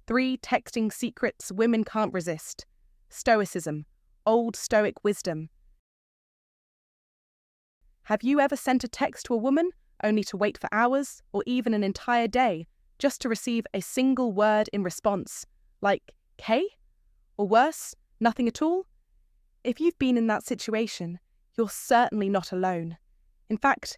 3 texting secrets women can't resist. Stoicism, Old Stoic Wisdom. Have you ever sent a text to a woman only to wait for hours or even an entire day just to receive a single word in response, like "K"? Or worse, nothing at all? If you've been in that situation, you're certainly not alone. In fact,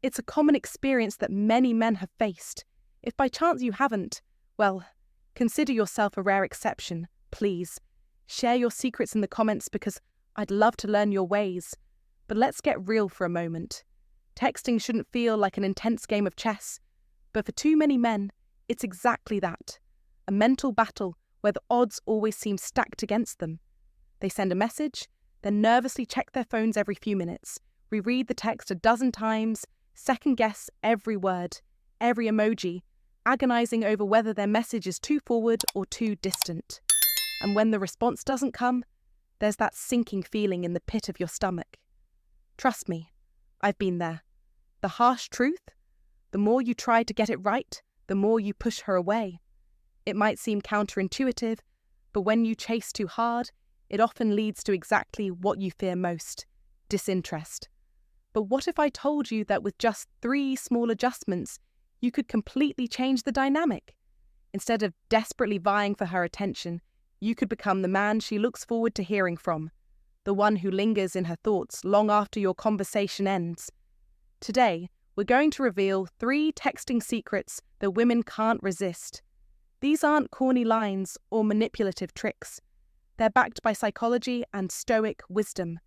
it's a common experience that many men have faced. If by chance you haven't, well, consider yourself a rare exception, please. Share your secrets in the comments because I'd love to learn your ways. But let's get real for a moment. Texting shouldn't feel like an intense game of chess, but for too many men, it's exactly that. A mental battle where the odds always seem stacked against them. They send a message, then nervously check their phones every few minutes, reread the text a dozen times, second-guess every word, every emoji, agonizing over whether their message is too forward or too distant. And when the response doesn't come, there's that sinking feeling in the pit of your stomach. Trust me, I've been there. The harsh truth? The more you try to get it right, the more you push her away. It might seem counterintuitive, but when you chase too hard, it often leads to exactly what you fear most: disinterest. But what if I told you that with just 3 small adjustments, you could completely change the dynamic? Instead of desperately vying for her attention, you could become the man she looks forward to hearing from, the one who lingers in her thoughts long after your conversation ends. Today, we're going to reveal 3 texting secrets that women can't resist. These aren't corny lines or manipulative tricks. They're backed by psychology and stoic wisdom,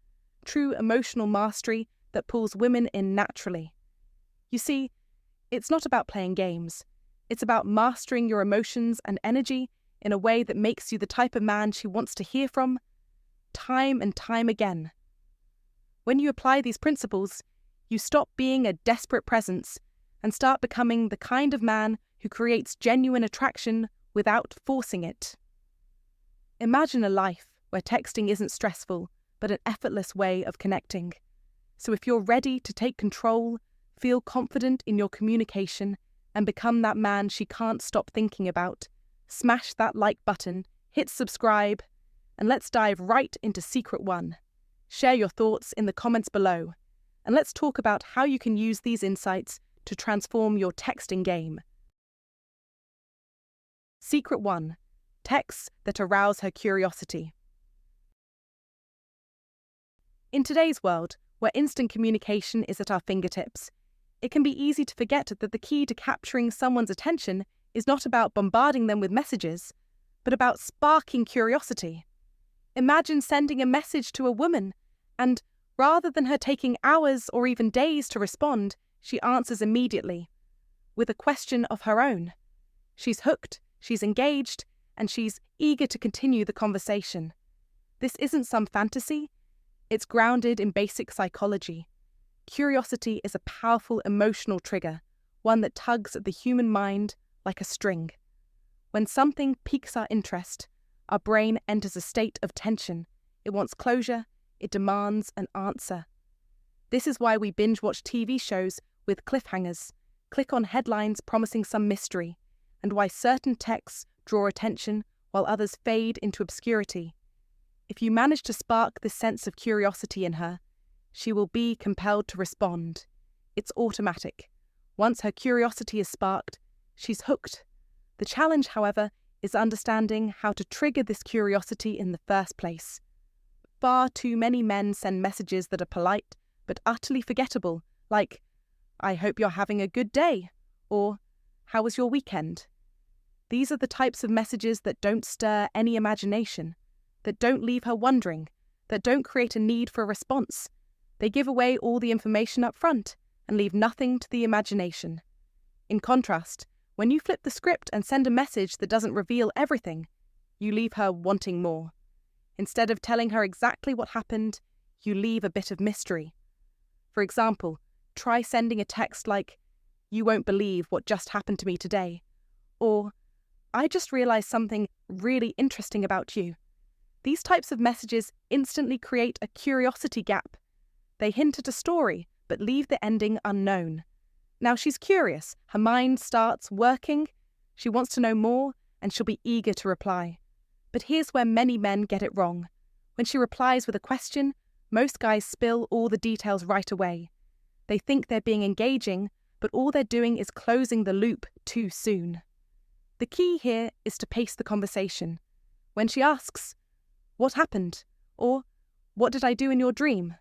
true emotional mastery that pulls women in naturally. You see, it's not about playing games. It's about mastering your emotions and energy in a way that makes you the type of man she wants to hear from, time and time again. When you apply these principles, you stop being a desperate presence and start becoming the kind of man who creates genuine attraction without forcing it. Imagine a life where texting isn't stressful, but an effortless way of connecting. So if you're ready to take control, feel confident in your communication, and become that man she can't stop thinking about, smash that like button, hit subscribe, and let's dive right into Secret 1. Share your thoughts in the comments below, and let's talk about how you can use these insights to transform your texting game. Secret 1. Texts that arouse her curiosity. In today's world, where instant communication is at our fingertips, it can be easy to forget that the key to capturing someone's attention is not about bombarding them with messages, but about sparking curiosity. Imagine sending a message to a woman, and rather than her taking hours or even days to respond, she answers immediately, with a question of her own. She's hooked, she's engaged, and she's eager to continue the conversation. This isn't some fantasy. It's grounded in basic psychology. Curiosity is a powerful emotional trigger, one that tugs at the human mind like a string. When something piques our interest, our brain enters a state of tension. It wants closure, it demands an answer. This is why we binge-watch TV shows with cliffhangers, click on headlines promising some mystery, and why certain texts draw attention while others fade into obscurity. If you manage to spark this sense of curiosity in her, she will be compelled to respond. It's automatic. Once her curiosity is sparked, she's hooked. The challenge, however, is understanding how to trigger this curiosity in the first place. Far too many men send messages that are polite but utterly forgettable, like, "I hope you're having a good day," or "How was your weekend?" These are the types of messages that don't stir any imagination, that don't leave her wondering, that don't create a need for a response. They give away all the information up front and leave nothing to the imagination. In contrast, when you flip the script and send a message that doesn't reveal everything, you leave her wanting more. Instead of telling her exactly what happened, you leave a bit of mystery. For example, try sending a text like, "You won't believe what just happened to me today," or "I just realized something really interesting about you." These types of messages instantly create a curiosity gap. They hint at a story, but leave the ending unknown. Now she's curious, her mind starts working, she wants to know more, and she'll be eager to reply. But here's where many men get it wrong. When she replies with a question, most guys spill all the details right away. They think they're being engaging, but all they're doing is closing the loop too soon. The key here is to pace the conversation. When she asks, "What happened?" or "What did I do in your dream?"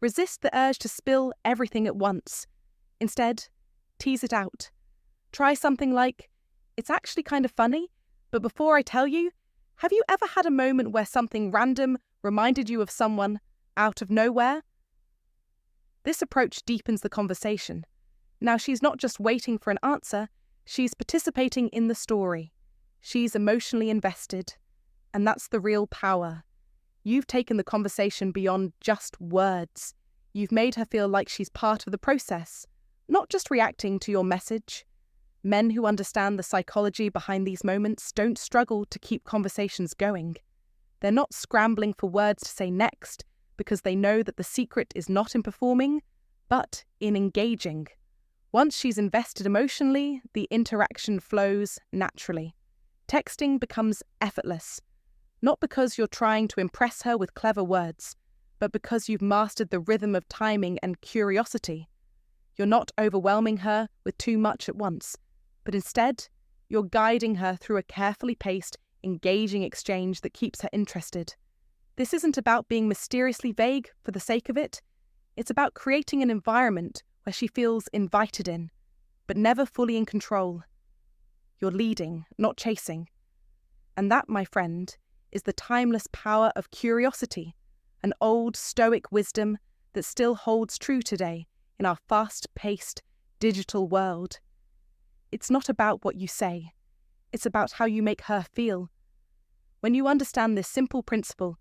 resist the urge to spill everything at once. Instead, tease it out. Try something like, "It's actually kind of funny, but before I tell you, have you ever had a moment where something random reminded you of someone out of nowhere?" This approach deepens the conversation. Now she's not just waiting for an answer, she's participating in the story. She's emotionally invested. And that's the real power. You've taken the conversation beyond just words. You've made her feel like she's part of the process, not just reacting to your message. Men who understand the psychology behind these moments don't struggle to keep conversations going. They're not scrambling for words to say next because they know that the secret is not in performing, but in engaging. Once she's invested emotionally, the interaction flows naturally. Texting becomes effortless, not because you're trying to impress her with clever words, but because you've mastered the rhythm of timing and curiosity. You're not overwhelming her with too much at once, but instead, you're guiding her through a carefully paced, engaging exchange that keeps her interested. This isn't about being mysteriously vague for the sake of it. It's about creating an environment where she feels invited in, but never fully in control. You're leading, not chasing. And that, my friend, is the timeless power of curiosity, an old Stoic wisdom that still holds true today in our fast-paced digital world. It's not about what you say, it's about how you make her feel. When you understand this simple principle,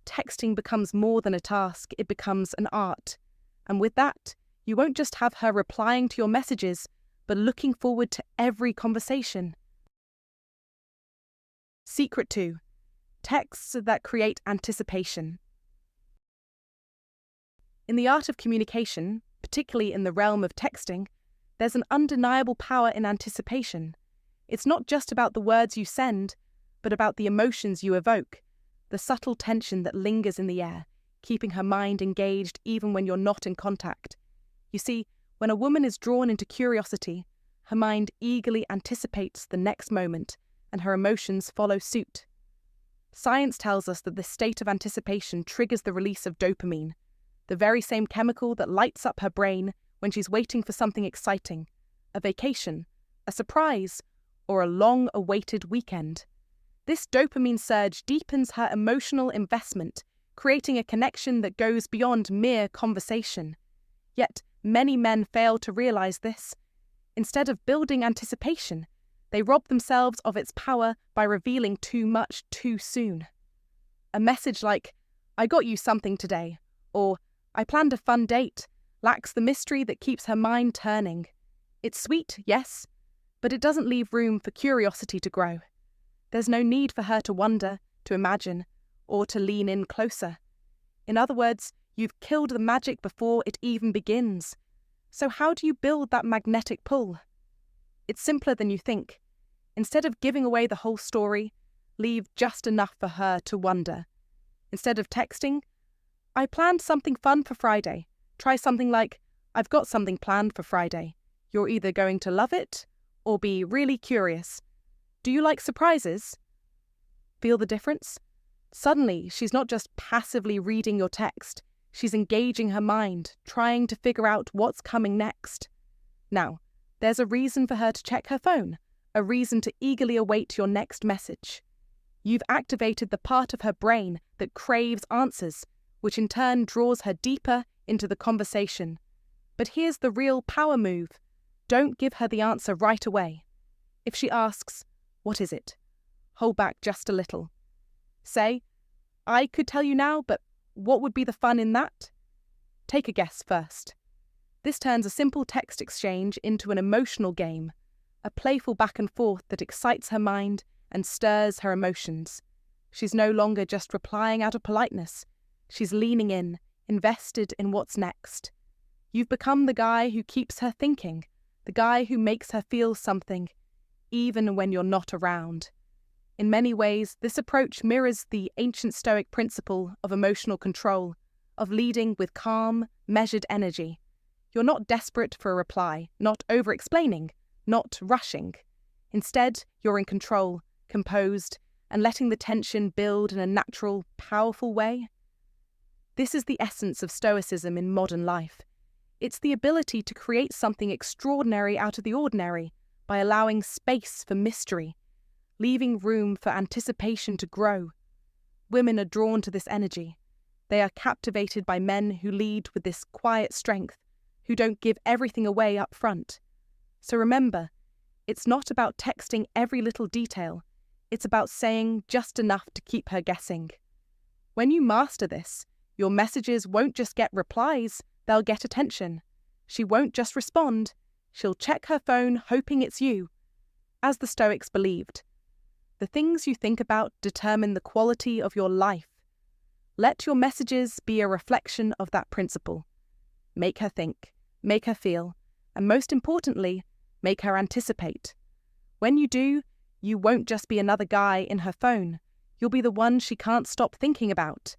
texting becomes more than a task, it becomes an art. And with that, you won't just have her replying to your messages, but looking forward to every conversation. Secret 2. Texts that create anticipation. In the art of communication, particularly in the realm of texting, there's an undeniable power in anticipation. It's not just about the words you send, but about the emotions you evoke, the subtle tension that lingers in the air, keeping her mind engaged even when you're not in contact. You see, when a woman is drawn into curiosity, her mind eagerly anticipates the next moment, and her emotions follow suit. Science tells us that this state of anticipation triggers the release of dopamine, the very same chemical that lights up her brain when she's waiting for something exciting, a vacation, a surprise, or a long-awaited weekend. This dopamine surge deepens her emotional investment, creating a connection that goes beyond mere conversation. Yet, many men fail to realize this. Instead of building anticipation, they rob themselves of its power by revealing too much too soon. A message like, "I got you something today," or "I planned a fun date," lacks the mystery that keeps her mind turning. It's sweet, yes, but it doesn't leave room for curiosity to grow. There's no need for her to wonder, to imagine, or to lean in closer. In other words, you've killed the magic before it even begins. So how do you build that magnetic pull? It's simpler than you think. Instead of giving away the whole story, leave just enough for her to wonder. Instead of texting, "I planned something fun for Friday," try something like, "I've got something planned for Friday. You're either going to love it or be really curious. Do you like surprises?" Feel the difference? Suddenly, she's not just passively reading your text, she's engaging her mind, trying to figure out what's coming next. Now, there's a reason for her to check her phone, a reason to eagerly await your next message. You've activated the part of her brain that craves answers, which in turn draws her deeper into the conversation. But here's the real power move. Don't give her the answer right away. If she asks, "What is it?" hold back just a little. Say, "I could tell you now, but what would be the fun in that?" Take a guess first. This turns a simple text exchange into an emotional game, a playful back and forth that excites her mind and stirs her emotions. She's no longer just replying out of politeness. She's leaning in, invested in what's next. You've become the guy who keeps her thinking, the guy who makes her feel something, even when you're not around. In many ways, this approach mirrors the ancient Stoic principle of emotional control, of leading with calm, measured energy. You're not desperate for a reply, not over-explaining, not rushing. Instead, you're in control, composed, and letting the tension build in a natural, powerful way. This is the essence of Stoicism in modern life. It's the ability to create something extraordinary out of the ordinary by allowing space for mystery, leaving room for anticipation to grow. Women are drawn to this energy. They are captivated by men who lead with this quiet strength, who don't give everything away up front. So remember, it's not about texting every little detail. It's about saying just enough to keep her guessing. When you master this, your messages won't just get replies, they'll get attention. She won't just respond, she'll check her phone hoping it's you. As the Stoics believed, the things you think about determine the quality of your life. Let your messages be a reflection of that principle. Make her think, make her feel, and most importantly, make her anticipate. When you do, you won't just be another guy in her phone. You'll be the one she can't stop thinking about.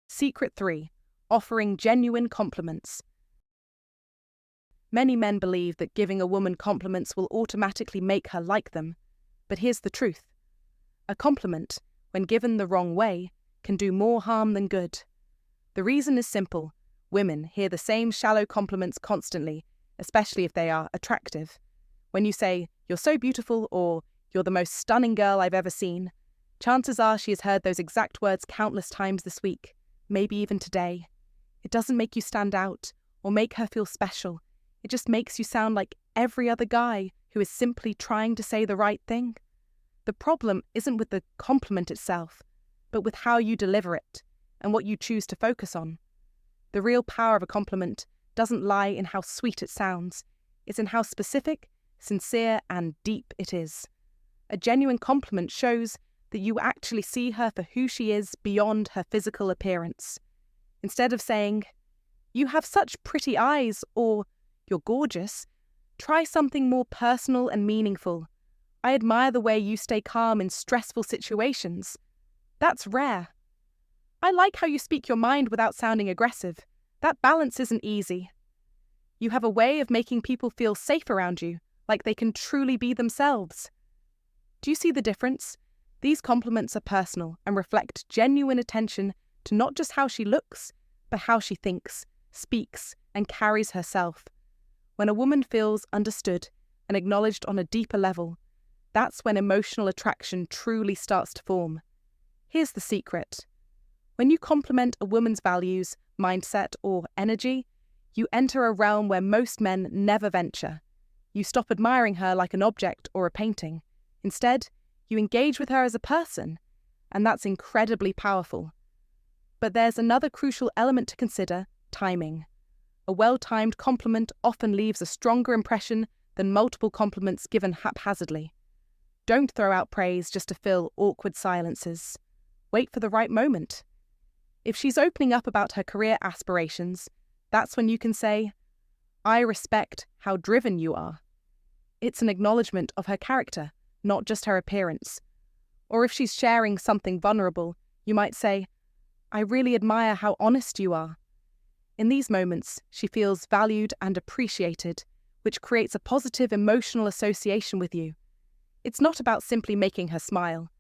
Secret 3. Offering genuine compliments. Many men believe that giving a woman compliments will automatically make her like them. But here's the truth. A compliment, when given the wrong way, can do more harm than good. The reason is simple. Women hear the same shallow compliments constantly, especially if they are attractive. When you say, "You're so beautiful," or "You're the most stunning girl I've ever seen," chances are she has heard those exact words countless times this week, maybe even today. It doesn't make you stand out or make her feel special. It just makes you sound like every other guy who is simply trying to say the right thing. The problem isn't with the compliment itself, but with how you deliver it and what you choose to focus on. The real power of a compliment doesn't lie in how sweet it sounds. It's in how specific, sincere, and deep it is. A genuine compliment shows that you actually see her for who she is beyond her physical appearance. Instead of saying, "You have such pretty eyes," or "You're gorgeous," try something more personal and meaningful. "I admire the way you stay calm in stressful situations." That's rare. "I like how you speak your mind without sounding aggressive." That balance isn't easy. You have a way of making people feel safe around you, like they can truly be themselves. Do you see the difference? These compliments are personal and reflect genuine attention to not just how she looks, but how she thinks, speaks, and carries herself. When a woman feels understood and acknowledged on a deeper level, that's when emotional attraction truly starts to form. Here's the secret. When you compliment a woman's values, mindset, or energy, you enter a realm where most men never venture. You stop admiring her like an object or a painting. Instead, you engage with her as a person, and that's incredibly powerful. But there's another crucial element to consider: timing. A well-timed compliment often leaves a stronger impression than multiple compliments given haphazardly. Don't throw out praise just to fill awkward silences. Wait for the right moment. If she's opening up about her career aspirations, that's when you can say, "I respect how driven you are." It's an acknowledgement of her character, not just her appearance. Or if she's sharing something vulnerable, you might say, "I really admire how honest you are." In these moments, she feels valued and appreciated, which creates a positive emotional association with you. It's not about simply making her smile.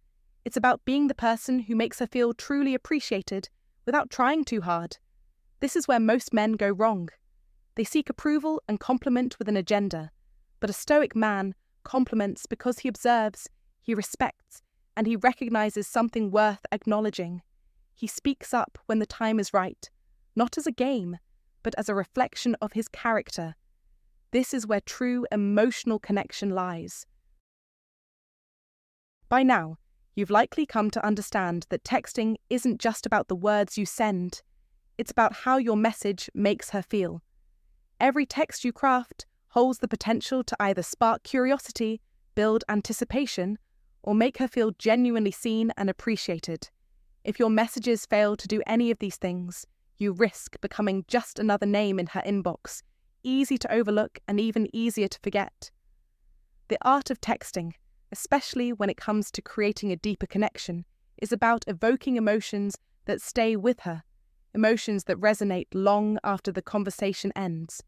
It's about being the person who makes her feel truly appreciated without trying too hard. This is where most men go wrong. They seek approval and compliment with an agenda, but a Stoic man compliments because he observes, he respects, and he recognizes something worth acknowledging. He speaks up when the time is right, not as a game, but as a reflection of his character. This is where true emotional connection lies. By now, you've likely come to understand that texting isn't just about the words you send. It's about how your message makes her feel. Every text you craft holds the potential to either spark curiosity, build anticipation, or make her feel genuinely seen and appreciated. If your messages fail to do any of these things, you risk becoming just another name in her inbox, easy to overlook and even easier to forget. The art of texting, especially when it comes to creating a deeper connection, is about evoking emotions that stay with her, emotions that resonate long after the conversation ends.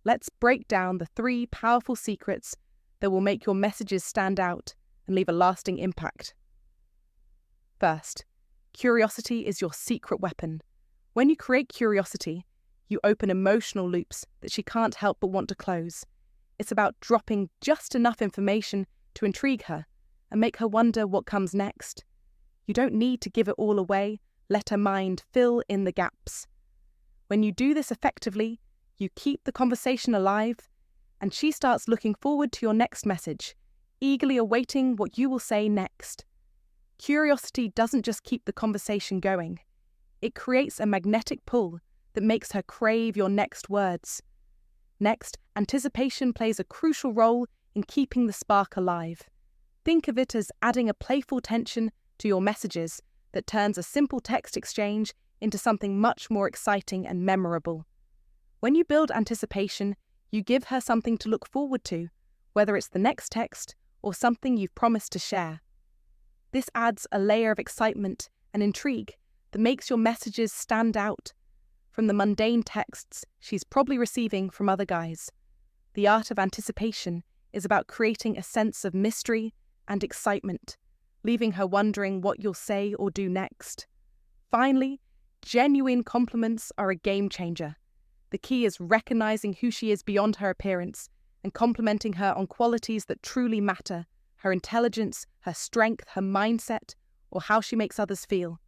Let's break down the 3 powerful secrets that will make your messages stand out and leave a lasting impact. First, curiosity is your secret weapon. When you create curiosity, you open emotional loops that she can't help but want to close. It's about dropping just enough information to intrigue her and make her wonder what comes next. You don't need to give it all away, let her mind fill in the gaps. When you do this effectively, you keep the conversation alive, and she starts looking forward to your next message, eagerly awaiting what you will say next. Curiosity doesn't just keep the conversation going. It creates a magnetic pull that makes her crave your next words. Next, anticipation plays a crucial role in keeping the spark alive. Think of it as adding a playful tension to your messages that turns a simple text exchange into something much more exciting and memorable. When you build anticipation, you give her something to look forward to, whether it's the next text or something you've promised to share. This adds a layer of excitement and intrigue that makes your messages stand out from the mundane texts she's probably receiving from other guys. The art of anticipation is about creating a sense of mystery and excitement, leaving her wondering what you'll say or do next. Finally, genuine compliments are a game changer. The key is recognizing who she is beyond her appearance and complimenting her on qualities that truly matter: her intelligence, her strength, her mindset, or how she makes others feel.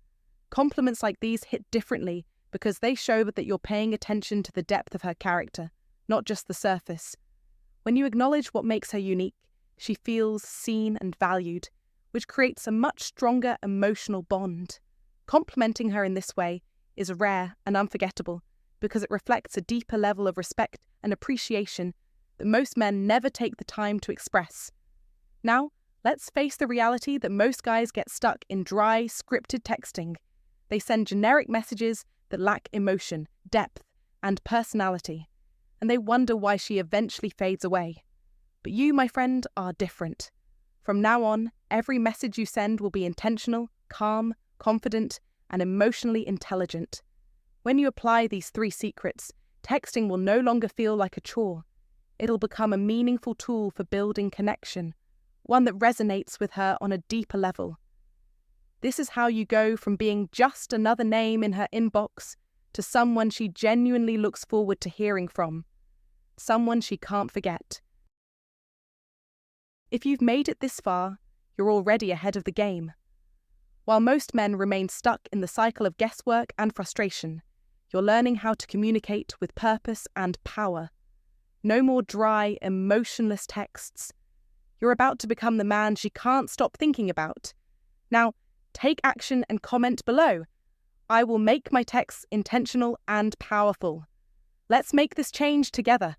Compliments like these hit differently because they show that you're paying attention to the depth of her character, not just the surface. When you acknowledge what makes her unique, she feels seen and valued, which creates a much stronger emotional bond. Complimenting her in this way is rare and unforgettable because it reflects a deeper level of respect and appreciation that most men never take the time to express. Now, let's face the reality that most guys get stuck in dry, scripted texting. They send generic messages that lack emotion, depth, and personality, and they wonder why she eventually fades away. But you, my friend, are different. From now on, every message you send will be intentional, calm, confident, and emotionally intelligent. When you apply these 3 secrets, texting will no longer feel like a chore. It'll become a meaningful tool for building connection, one that resonates with her on a deeper level. This is how you go from being just another name in her inbox to someone she genuinely looks forward to hearing from, someone she can't forget. If you've made it this far, you're already ahead of the game. While most men remain stuck in the cycle of guesswork and frustration, you're learning how to communicate with purpose and power. No more dry, emotionless texts. You're about to become the man she can't stop thinking about. Now, take action and comment below. I will make my texts intentional and powerful. Let's make this change together.